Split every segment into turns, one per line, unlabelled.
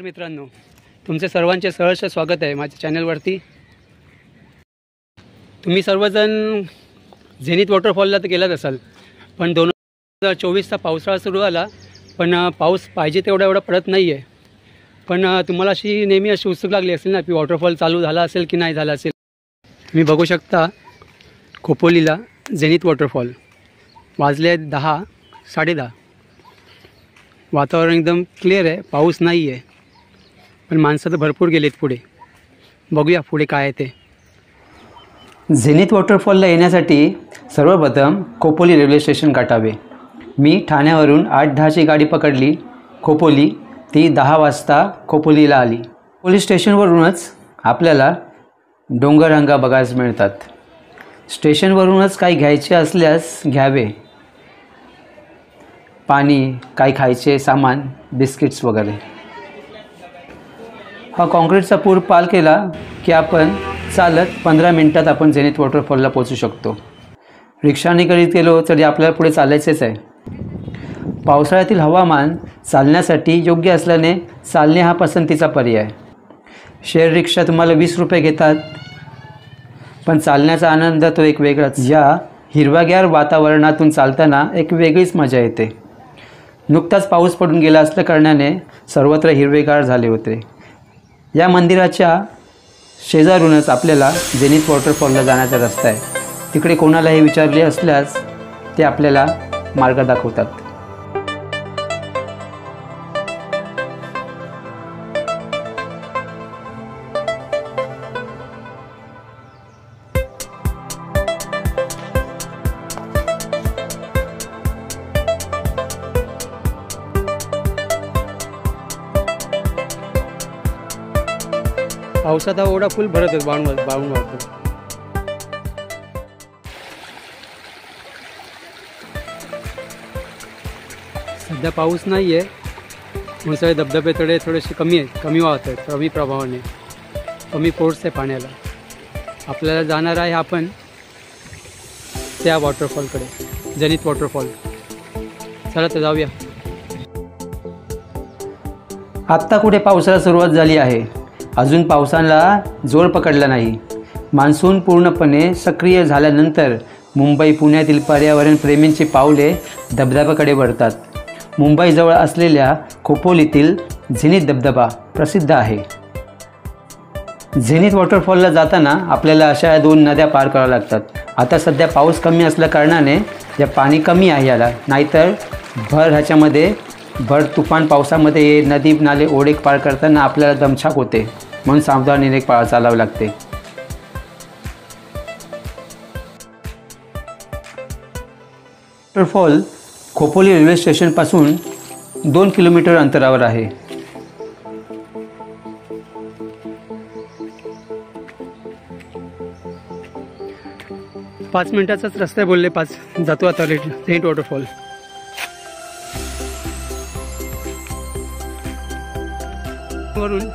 मित्रांनो, तुमचे सर्वांचे सहर्ष स्वागत आहे माझ्या चॅनलवरती। तुम्ही सर्वजण झेनिथ वॉटरफॉलला तर गेलात असाल, पण 2024चा पावसाळा सुरू झाला, पण पाऊस पाहिजे तेवढा पडत नाही आहे। पण तुम्हाला अशी नेहमी अशी उत्सुक लागली असेल ना की वॉटरफॉल चालू झाला असेल की नाही झाला असेल। तुम्ही बघू शकता खोपोलीला झेनिथ वॉटरफॉल वाजले 10, 10:30। वातावरण एकदम क्लिअर आहे, पाऊस नाही आहे, पण माणसं तर भरपूर गेलेत पुढे। बघूया पुढे काय आहे ते।
झेनिथ वॉटरफॉलला येण्यासाठी सर्वप्रथम खोपोली रेल्वे स्टेशन गाठावे। मी ठाण्यावरून 8:10ची गाडी पकडली खोपोली, ती 10 वाजता खोपोलीला आली। पोलीस स्टेशनवरूनच आपल्याला डोंगररांगा बघायला मिळतात। स्टेशनवरूनच काही घ्यायचे असल्यास घ्यावे, पाणी, काही खायचे सामान, बिस्किट्स वगैरे। हा कॉन्क्रीटचा पूल पार केला की आपण चालत 15 मिनिटात आपण झेनिथ वॉटरफॉलला पोहोचू शकतो। रिक्षाने करीत गेलो तरी आपल्याला पुढे चालायचेच आहे। पावसाळ्यातील हवामान चालण्यासाठी योग्य असल्याने चालणे हा पसंतीचा पर्याय। शेअर रिक्षा तुम्हाला 20 रुपये घेतात, पण चालण्याचा आनंद तो एक वेगळाच। या हिरवागार वातावरणातून चालताना एक वेगळीच मजा येते। नुकताच पाऊस पडून गेला असल्या कारणाने सर्वत्र हिरवेगार झाले होते। या मंदिराच्या शेजारूनच आपल्याला झेनिथ वॉटरफॉलला जाण्याचा रस्ता आहे। तिकडे कोणालाही विचारले असल्यास ते आपल्याला मार्ग दाखवतात।
पावसाचा ओढा फुल भरत आहे, बाळून वाहतो। सध्या पाऊस नाही आहे, उंचाई धबधबे थोडेसे कमी वाहत आहेत, कमी प्रभावाने, कमी फोर्स आहे पाण्याला। आपल्याला जाणार आहे आपण त्या वॉटरफॉलकडे, झेनिथ वॉटरफॉल। चला तर जाऊया।
आत्ता कुठे पावसाला सुरुवात झाली आहे, अजून पावसाला जोर पकडला नाही। मान्सून पूर्णपणे सक्रिय झाल्यानंतर मुंबई पुण्यातील पर्यावरण प्रेमींची पावले धबधब्याकडे वळतात। मुंबईजवळ असलेल्या खोपोलीतील झेनिथ धबधबा प्रसिद्ध आहे। झेनिथ वॉटरफॉलला जाताना आपल्याला अशा 2 नद्या पार कराव्या लागतात। आता सध्या पाऊस कमी असल्या कारणाने या पाणी कमी आहे याला, नाहीतर भर तुफान पावसामध्ये नदी नाले ओढे पार करताना आपल्याला दमछाक होते, म्हणून सावधानीने चालावे लागते। वॉटरफॉल खोपोली रेल्वे स्टेशनपासून 2 किलोमीटर अंतरावर आहे।
पाच मिनिटाचाच रस्ता बोलले, 5 जातो आता झेनिथ वॉटरफॉल। वरून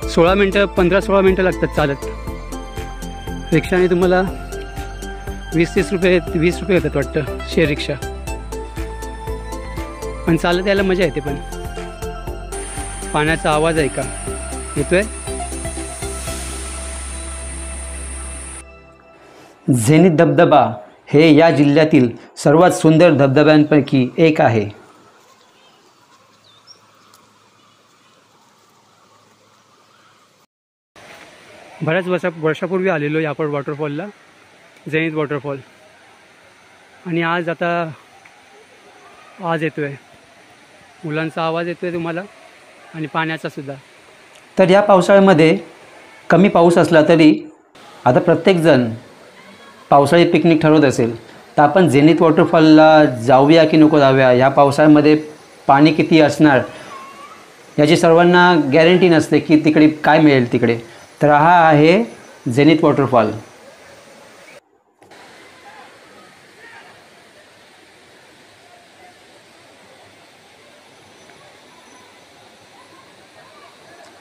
16 मिनटं, 15-16 मिनटं लागतात चालत। रिक्षाने तुम्हाला 20-30 रुपये, 20 रुपये होतात वाटतं शेअर रिक्षा, पण चालत यायला मजा येते। पण पाण्याचा आवाज ऐका येतोय।
झेनिथ धबधबा हे या जिल्ह्यातील सर्वात सुंदर धबधब्यांपैकी एक आहे।
बऱ्याच वर्षापूर्वी आलेलो यापर वॉटरफॉलला, झेनिथ वॉटरफॉल, आणि आज येतोय, मुलांचा आवाज येतोय तुम्हाला, आणि पाण्याचा सुद्धा।
तर या पावसाळ्यामध्ये कमी पाऊस असला तरी आता प्रत्येकजण पावसाळी पिकनिक ठरवत असेल, तर आपण झेनिथ वॉटरफॉलला जाऊया की नको जाऊया, ह्या पावसाळ्यामध्ये पाणी किती असणार याची सर्वांना गॅरंटी नसते की तिकडे काय मिळेल तिकडे। तर हा आहे झेनिथ वॉटरफॉल।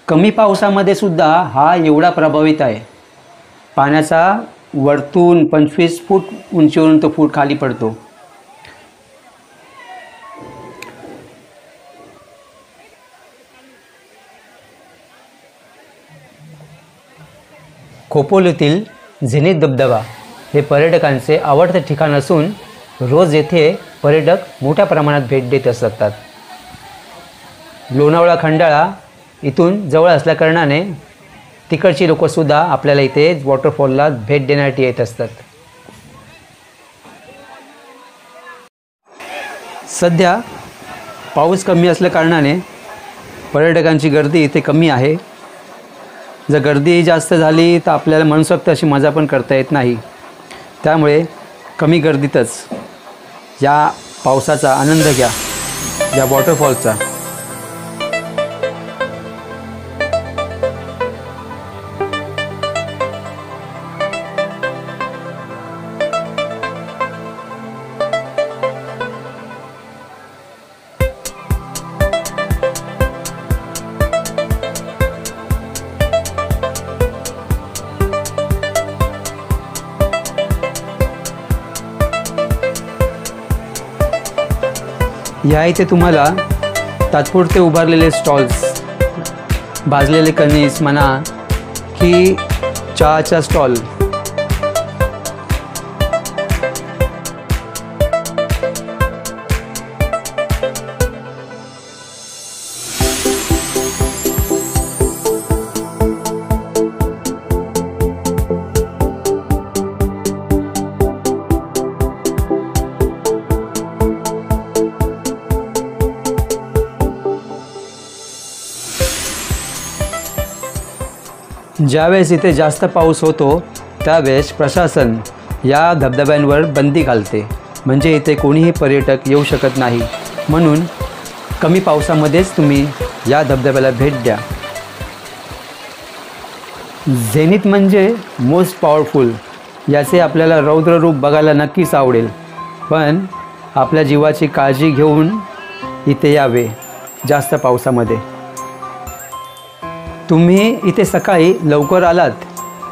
कमी पावसामध्ये सुद्धा हा एवढा प्रभावित आहे। पाण्याचा वरतून 25 फूट उंचीवरून तो फूट खाली पडतो। खोपोलीतील झेनिथ धबधबा हे पर्यटकांचे आवडते ठिकाण असून रोज येथे पर्यटक मोठ्या प्रमाणात भेट देत असतात. लोणावळा खंडाळा इथून जवळ असल्याकारणाने तिकडची लोकंसुद्धा आपल्याला इथे वॉटरफॉलला भेट देण्यासाठी येत असतात. सध्या पाऊस कमी असल्याकारणाने पर्यटकांची गर्दी इथे कमी आहे. जर गर्दी जास्त झाली तर आपल्याला मनसोक्त अशी मजा पण करता येत नाही. त्यामुळे कमी गर्दीतच या पावसाचा आनंद घ्या, या वॉटरफॉलचा. या इथे तुम्हाला तात्पुरते उभारलेले स्टॉल्स, भाजलेले कणीस म्हणा की चहाचा स्टॉल, ज्यावेळेस इथे जास्त पाऊस होतो त्यावेळेस प्रशासन या धबधब्यांवर बंदी घालते, म्हणजे इथे कोणीही पर्यटक येऊ शकत नाही. म्हणून कमी पावसामध्येच तुम्ही या धबधब्याला भेट द्या. झेनिथ म्हणजे मोस्ट पॉवरफुल, याचे आपल्याला रौद्र रूप बघायला नक्कीच आवडेल. पण आपल्या जीवाची काळजी घेऊन इथे यावे जास्त पावसामध्ये. तुम्ही इथे सकाळी लवकर आलात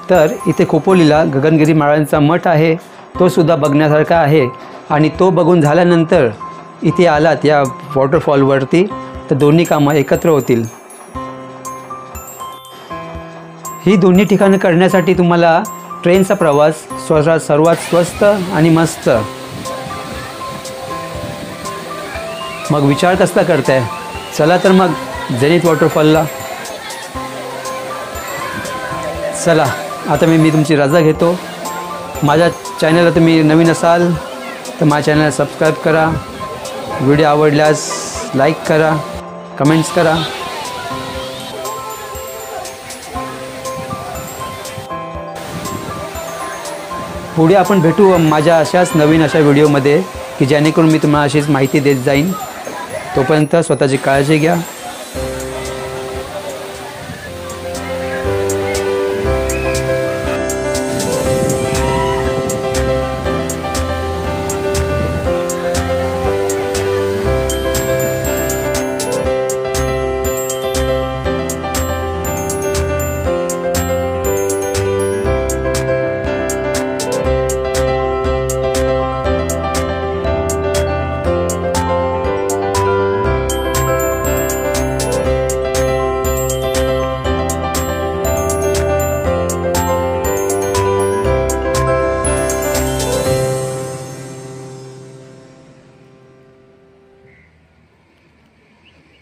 तर इथे खोपोलीला गगनगिरी महाराजांचा मठ आहे, तो सुद्धा बघण्यासारखा आहे. आणि तो बघून झाल्यानंतर इथे आलात या वॉटरफॉलवरती तर दोन्ही कामं एकत्र होतील. ही दोन्ही ठिकाणं करण्यासाठी तुम्हाला ट्रेनचा प्रवास सर्वात स्वस्त आणि मस्त. मग विचार कसला करताय? चला तर मग झेनिथ वॉटरफॉलला. चला आता मी तुमची रजा घेतो. माझ्या चॅनलला तुम्ही नवीन असाल तर माझ्या चॅनलला सबस्क्राईब करा. व्हिडिओ आवडल्यास लाईक करा, कमेंट्स करा. पुढे आपण भेटू माझ्या अशाच नवीन अशा व्हिडिओमध्ये की जेणेकरून मी तुम्हाला अशीच माहिती देत जाईन. तोपर्यंत स्वतःची काळजी घ्या.